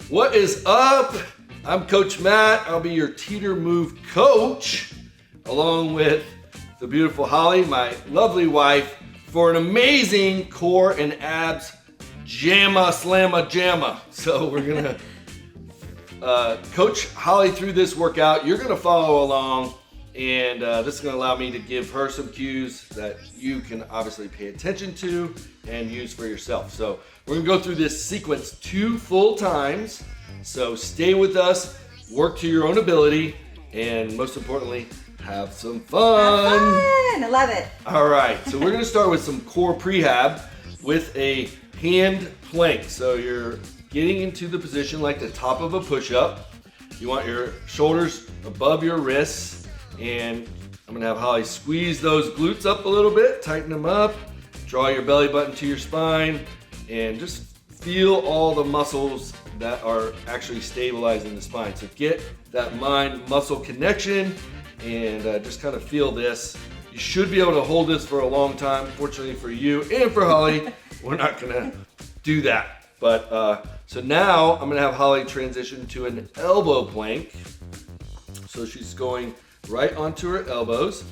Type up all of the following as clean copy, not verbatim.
What is up? I'm Coach Matt. I'll be your Teeter Move coach, along with the beautiful Holly, my lovely wife, for an amazing core and abs jamma slamma jamma. So we're gonna coach Holly through this workout. You're gonna follow along, and this is gonna allow me to give her some cues that you can obviously pay attention to and use for yourself. So we're gonna go through this sequence 2 full times. So stay with us, work to your own ability, and most importantly, have some fun. Have fun. I love it. All right, so we're gonna start with some core prehab with a hand plank. So you're getting into the position like the top of a push-up. You want your shoulders above your wrists, and I'm gonna have Holly squeeze those glutes up a little bit, tighten them up, draw your belly button to your spine, and just feel all the muscles that are actually stabilizing the spine. So get that mind-muscle connection and just kind of feel this. You should be able to hold this for a long time. Fortunately for you and for Holly, we're not gonna do that. But so now I'm gonna have Holly transition to an elbow plank. So she's going right onto her elbows.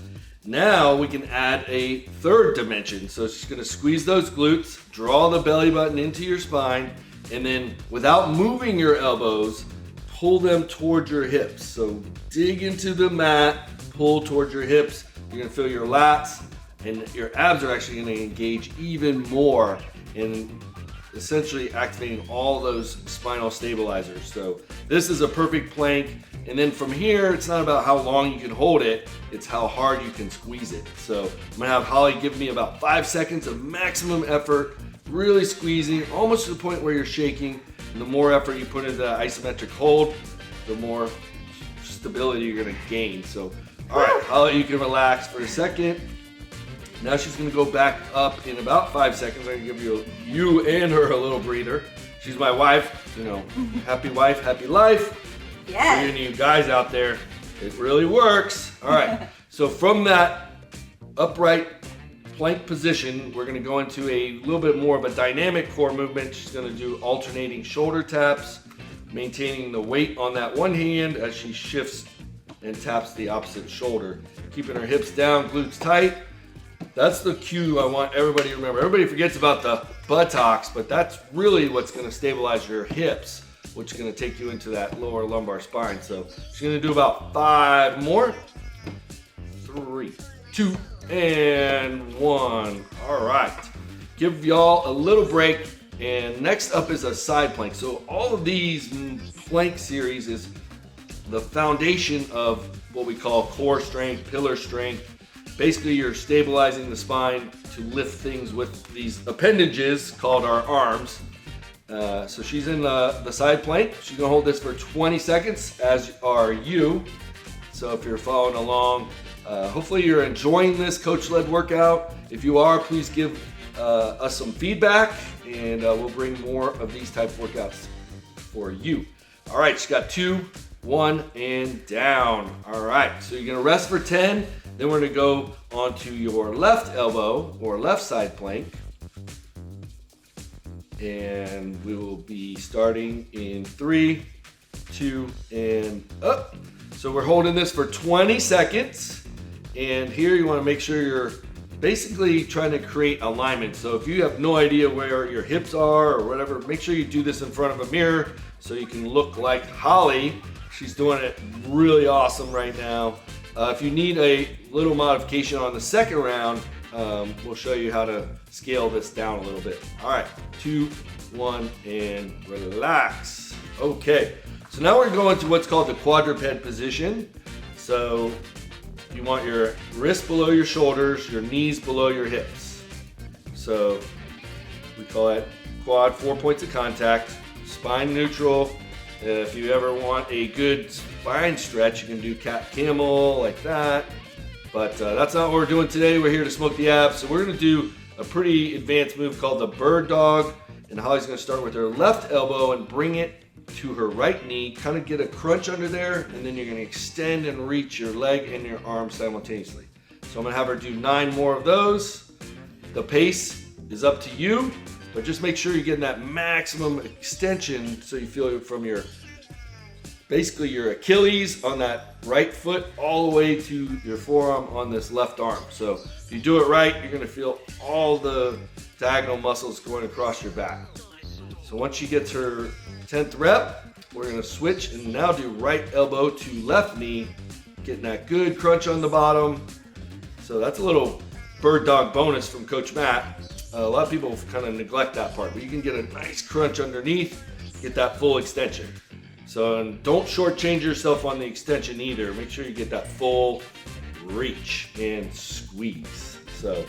Now we can add a third dimension. So she's gonna squeeze those glutes, draw the belly button into your spine, and then without moving your elbows, pull them towards your hips. So dig into the mat, pull towards your hips. You're gonna feel your lats, and your abs are actually gonna engage even more in essentially activating all those spinal stabilizers. So this is a perfect plank. And then from here, it's not about how long you can hold it, it's how hard you can squeeze it. So I'm gonna have Holly give me about 5 seconds of maximum effort, really squeezing, almost to the point where you're shaking. And the more effort you put into the isometric hold, the more stability you're gonna gain. So, all right, Holly, you can relax for a second. Now she's gonna go back up in about 5 seconds. I'm gonna give you and her a little breather. She's my wife, you know, happy wife, happy life. Yes. For any of you guys out there, it really works. All right, so from that upright plank position, we're gonna go into a little bit more of a dynamic core movement. She's gonna do alternating shoulder taps, maintaining the weight on that one hand as she shifts and taps the opposite shoulder. Keeping her hips down, glutes tight. That's the cue I want everybody to remember. Everybody forgets about the buttocks, but that's really what's gonna stabilize your hips, which is gonna take you into that lower lumbar spine. So she's gonna do about 5 more. 3, 2, and 1. All right, give y'all a little break. And next up is a side plank. So all of these plank series is the foundation of what we call core strength, pillar strength. Basically, you're stabilizing the spine to lift things with these appendages called our arms. So she's in the side plank. She's gonna hold this for 20 seconds, as are you. So if you're following along, hopefully you're enjoying this coach-led workout. If you are, please give us some feedback, and we'll bring more of these type of workouts for you. All right, she's got 2, 1, and down. All right, so you're gonna rest for 10, then we're gonna go onto your left elbow or left side plank. And we will be starting in 3, 2, and up. So we're holding this for 20 seconds. And here you wanna make sure you're basically trying to create alignment. So if you have no idea where your hips are or whatever, make sure you do this in front of a mirror so you can look like Holly. She's doing it really awesome right now. If you need a little modification on the second round, we'll show you how to scale this down a little bit. All right, 2, 1, and relax. Okay, so now we're going to what's called the quadruped position. So you want your wrists below your shoulders, your knees below your hips. So we call it quad, 4 points of contact, spine neutral. If you ever want a good spine stretch, you can do cat camel like that. But that's not what we're doing today. We're here to smoke the abs. So we're gonna do a pretty advanced move called the bird dog. And Holly's gonna start with her left elbow and bring it to her right knee. Kind of get a crunch under there, and then you're gonna extend and reach your leg and your arm simultaneously. So I'm gonna have her do 9 more of those. The pace is up to you. but just make sure you're getting that maximum extension so you feel it from basically your Achilles on that right foot all the way to your forearm on this left arm. So if you do it right, you're gonna feel all the diagonal muscles going across your back. So once she gets her 10th rep, we're gonna switch and now do right elbow to left knee, getting that good crunch on the bottom. So that's a little bird dog bonus from Coach Matt. A lot of people kind of neglect that part, but you can get a nice crunch underneath, get that full extension. So and don't shortchange yourself on the extension either. Make sure you get that full reach and squeeze. So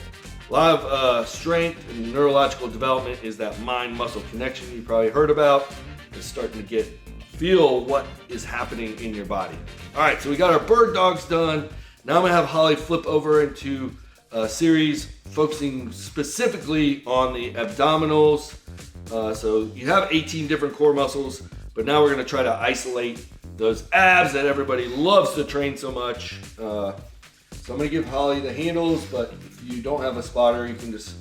a lot of strength and neurological development is that mind-muscle connection you probably heard about. It's starting to feel what is happening in your body. All right, so we got our bird dogs done. Now I'm gonna have Hollie flip over into a series focusing specifically on the abdominals. So you have 18 different core muscles, but now we're gonna try to isolate those abs that everybody loves to train so much. So I'm gonna give Hollie the handles, but if you don't have a spotter, you can just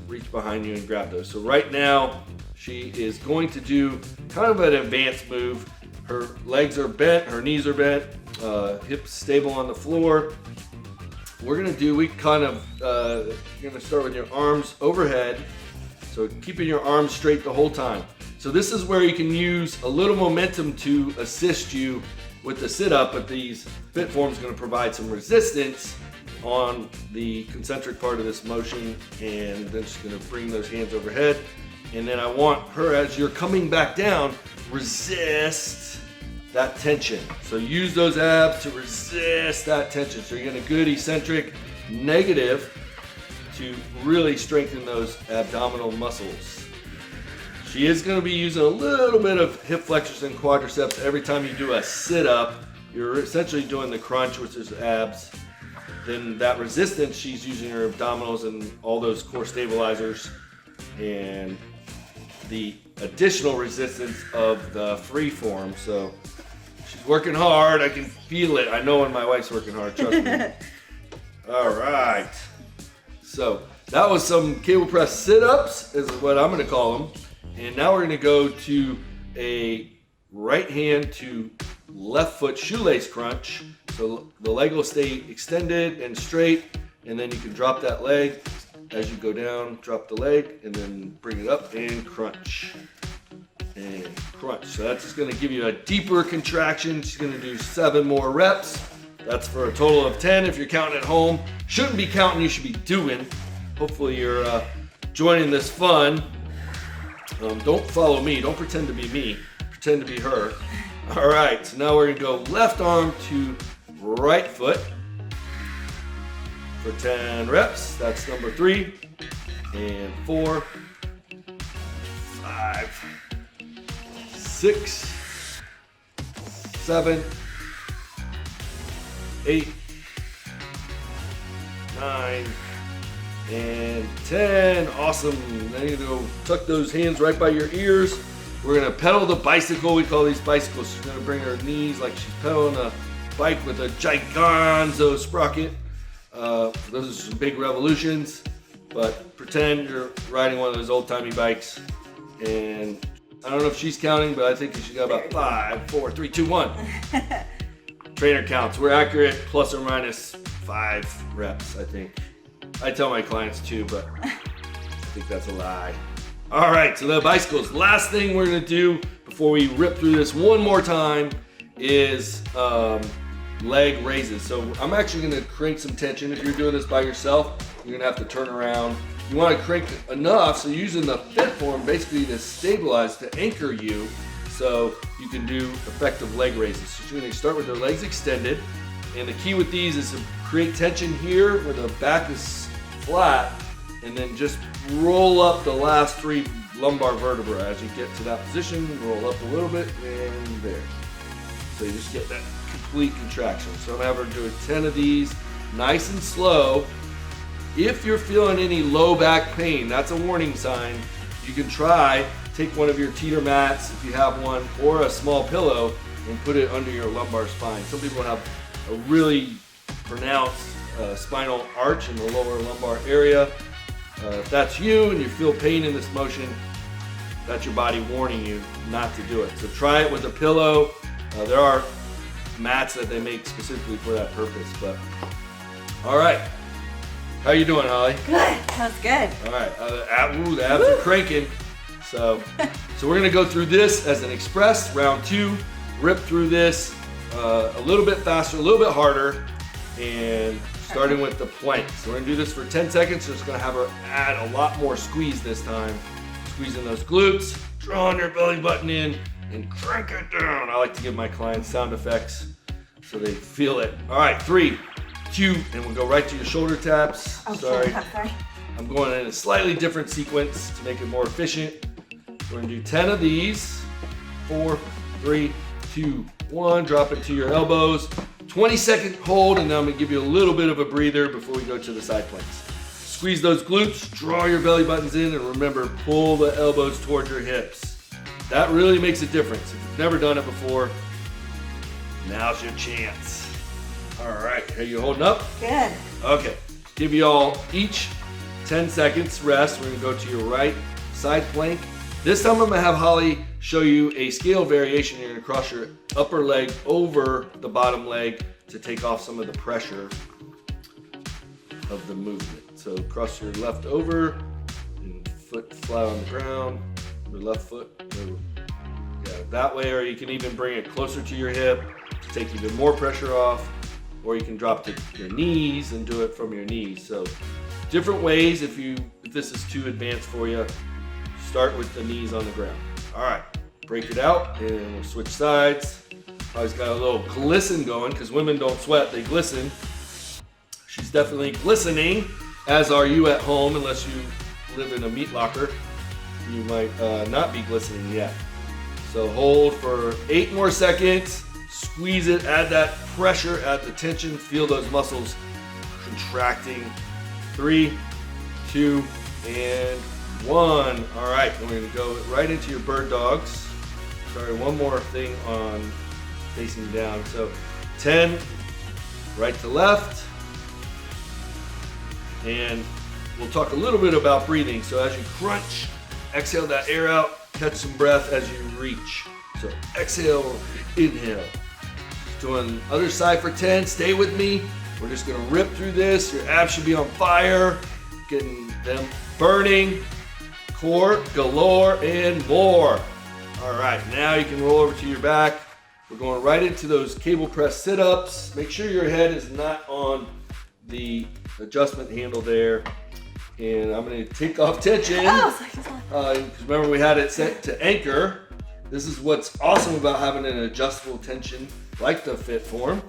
reach behind you and grab those. So right now, she is going to do kind of an advanced move. Her legs are bent, her knees are bent, hips stable on the floor. We're gonna you're gonna start with your arms overhead. So keeping your arms straight the whole time. So this is where you can use a little momentum to assist you with the sit-up, but these FitForm is gonna provide some resistance on the concentric part of this motion, and then she's gonna bring those hands overhead. And then I want her, as you're coming back down, resist that tension. So use those abs to resist that tension. So you're getting a good eccentric negative to really strengthen those abdominal muscles. She is going to be using a little bit of hip flexors and quadriceps every time you do a sit-up. You're essentially doing the crunch, which is abs. Then that resistance, she's using her abdominals and all those core stabilizers, and the additional resistance of the free form. So she's working hard. I can feel it. I know when my wife's working hard, trust me. All right. So that was some cable press sit-ups, is what I'm going to call them. And now we're going to go to a right hand to left foot shoelace crunch. So the leg will stay extended and straight, and then you can drop that leg. As you go down, drop the leg, and then bring it up and crunch. And crunch. So that's just gonna give you a deeper contraction. She's gonna do 7 more reps. That's for a total of 10 if you're counting at home. Shouldn't be counting, you should be doing. Hopefully you're joining this fun. Don't follow me, don't pretend to be me. Pretend to be her. All right, so now we're gonna go left arm to right foot. For 10 reps, that's number 3, and 4, 5, 6, 7, 8, 9, and 10. Awesome. Now you go tuck those hands right by your ears. We're gonna pedal the bicycle. We call these bicycles. She's gonna bring her knees like she's pedaling a bike with a giganzo sprocket. Those are some big revolutions, but pretend you're riding one of those old-timey bikes. And I don't know if she's counting, but I think she's got about 5, 4, 3, 2, 1. Trainer counts. We're accurate, plus or minus 5 reps, I think. I tell my clients 2, but I think that's a lie. All right, so the bicycles. Last thing we're gonna do before we rip through this one more time is leg raises. So I'm actually gonna crank some tension. If you're doing this by yourself, you're gonna have to turn around. You wanna crank enough, so using the FitForm basically to stabilize, to anchor you, so you can do effective leg raises. So you're gonna start with their legs extended, and the key with these is to create tension here where the back is flat, and then just roll up the last 3 lumbar vertebrae. As you get to that position, roll up a little bit, and there. So you just get that complete contraction. So I'm gonna have her do 10 of these, nice and slow. If you're feeling any low back pain, that's a warning sign. You can take one of your Teeter mats, if you have one, or a small pillow, and put it under your lumbar spine. Some people have a really pronounced spinal arch in the lower lumbar area. If that's you and you feel pain in this motion, that's your body warning you not to do it. So try it with a pillow. There are mats that they make specifically for that purpose. But all right, how you doing, Holly? Good. Sounds good. All right, the abs are cranking. So we're gonna go through this as an express round 2. Rip through this a little bit faster, a little bit harder, and starting with the plank. So we're gonna do this for 10 seconds. So it's gonna have her add a lot more squeeze this time. Squeezing those glutes, drawing your belly button in, and crank it down. I like to give my clients sound effects so they feel it. All right, 3, 2, and we'll go right to your shoulder taps. Oh, Sorry. sorry. I'm going in a slightly different sequence to make it more efficient. We're gonna do 10 of these. 4, 3, 2, 1. Drop it to your elbows. 20-second hold, and then I'm gonna give you a little bit of a breather before we go to the side planks. Squeeze those glutes, draw your belly buttons in, and remember, pull the elbows towards your hips. That really makes a difference. If you've never done it before, now's your chance. All right, are you holding up? Good. Okay, give you all each 10 seconds rest. We're gonna go to your right side plank. This time I'm gonna have Holly show you a scale variation. You're gonna cross your upper leg over the bottom leg to take off some of the pressure of the movement. So cross your left over and foot flat on the ground. Your left foot, that way, or you can even bring it closer to your hip to take even more pressure off, or you can drop to your knees and do it from your knees. So different ways. If this is too advanced for you, start with the knees on the ground. All right, break it out and we'll switch sides. Holly's got a little glisten going because women don't sweat, they glisten. She's definitely glistening, as are you at home, unless you live in a meat locker. You might not be glistening yet. So hold for 8 more seconds, squeeze it, add that pressure, add the tension, feel those muscles contracting. 3, 2, and 1. All right, and we're gonna go right into your bird dogs. Sorry, one more thing on facing down. So 10, right to left. And we'll talk a little bit about breathing. So as you crunch, exhale that air out, catch some breath as you reach. So exhale, inhale. Doing other side for 10, stay with me. We're just gonna rip through this. Your abs should be on fire, getting them burning. Core galore and more. All right, now you can roll over to your back. We're going right into those cable press sit-ups. Make sure your head is not on the adjustment handle there. And I'm gonna take off tension. Remember we had it set to anchor. This is what's awesome about having an adjustable tension like the FitForm.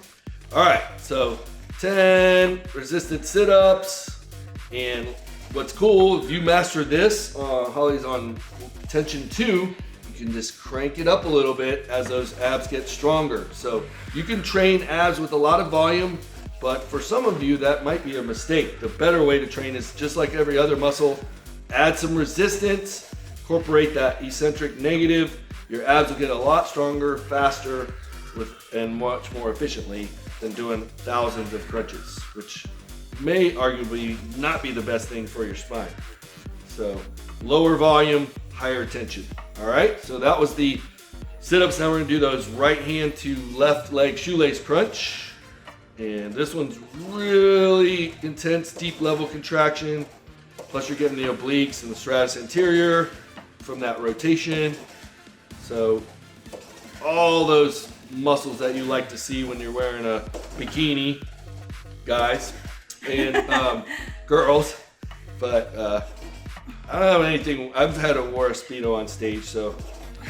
All right, so 10 resisted sit-ups. And what's cool, if you master this, Holly's on tension 2, you can just crank it up a little bit as those abs get stronger. So you can train abs with a lot of volume, but for some of you, that might be a mistake. The better way to train is just like every other muscle, add some resistance, incorporate that eccentric negative. Your abs will get a lot stronger, faster, and much more efficiently than doing thousands of crunches, which may arguably not be the best thing for your spine. So lower volume, higher tension. All right, so that was the sit-ups. Now we're gonna do those right hand to left leg shoelace crunch. And this one's really intense, deep level contraction. Plus you're getting the obliques and the stratus anterior from that rotation. So all those muscles that you like to see when you're wearing a bikini, guys and girls. But I don't have anything. I've had a wore a Speedo on stage, so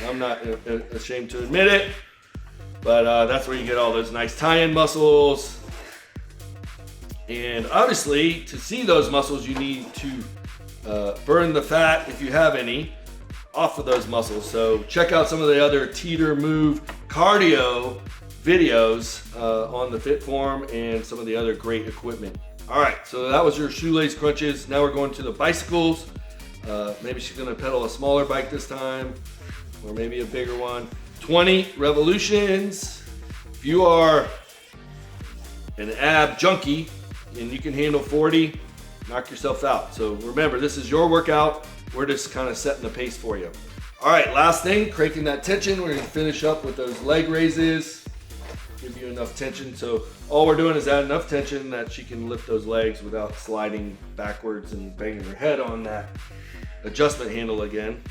I'm not ashamed to admit it. But that's where you get all those nice tie-in muscles. And obviously, to see those muscles, you need to burn the fat, if you have any, off of those muscles. So check out some of the other Teeter Move cardio videos on the FitForm and some of the other great equipment. All right, so that was your shoelace crunches. Now we're going to the bicycles. Maybe she's gonna pedal a smaller bike this time, or maybe a bigger one. 20 revolutions. If you are an ab junkie and you can handle 40, knock yourself out. So remember, this is your workout. We're just kind of setting the pace for you. All right, last thing, cranking that tension. We're gonna finish up with those leg raises. Give you enough tension. So all we're doing is add enough tension that she can lift those legs without sliding backwards and banging her head on that adjustment handle again.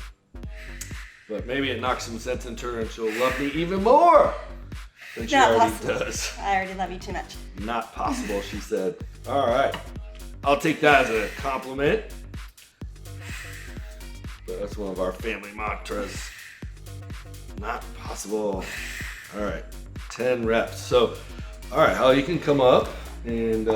But maybe it knocks some sense into her and she'll love me even more than she Not already possible. does. I already love you too much. Not possible, she said. All right, I'll take that as a compliment. But that's one of our family mantras. Not possible. All right, 10 reps. So, all right, Hollie, you can come up and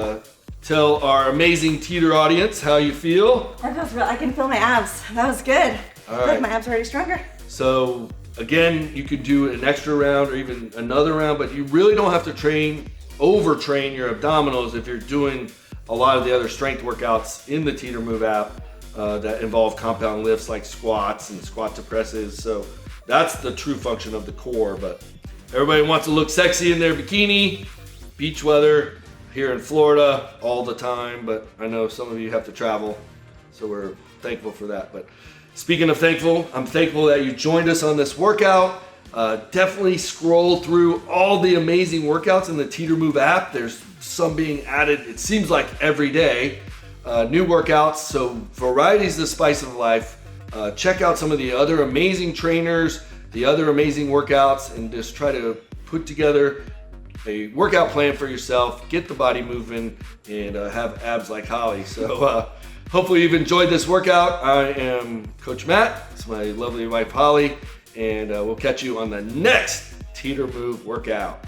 tell our amazing Teeter audience how you feel. That feels real. I can feel my abs. That was good. All Look, right. my abs are already stronger. So again, you could do an extra round or even another round, but you really don't have to overtrain your abdominals if you're doing a lot of the other strength workouts in the Teeter Move app that involve compound lifts like squats and squat to presses. So that's the true function of the core, but everybody wants to look sexy in their bikini, beach weather here in Florida all the time, but I know some of you have to travel, so we're thankful for that. But speaking of thankful, I'm thankful that you joined us on this workout. Definitely scroll through all the amazing workouts in the Teeter Move app. There's some being added, it seems like every day. New workouts, so variety's the spice of life. Check out some of the other amazing trainers, the other amazing workouts, and just try to put together a workout plan for yourself, get the body moving, and have abs like Hollie. So hopefully you've enjoyed this workout. I am Coach Matt, it's my lovely wife Hollie, and we'll catch you on the next Teeter Move workout.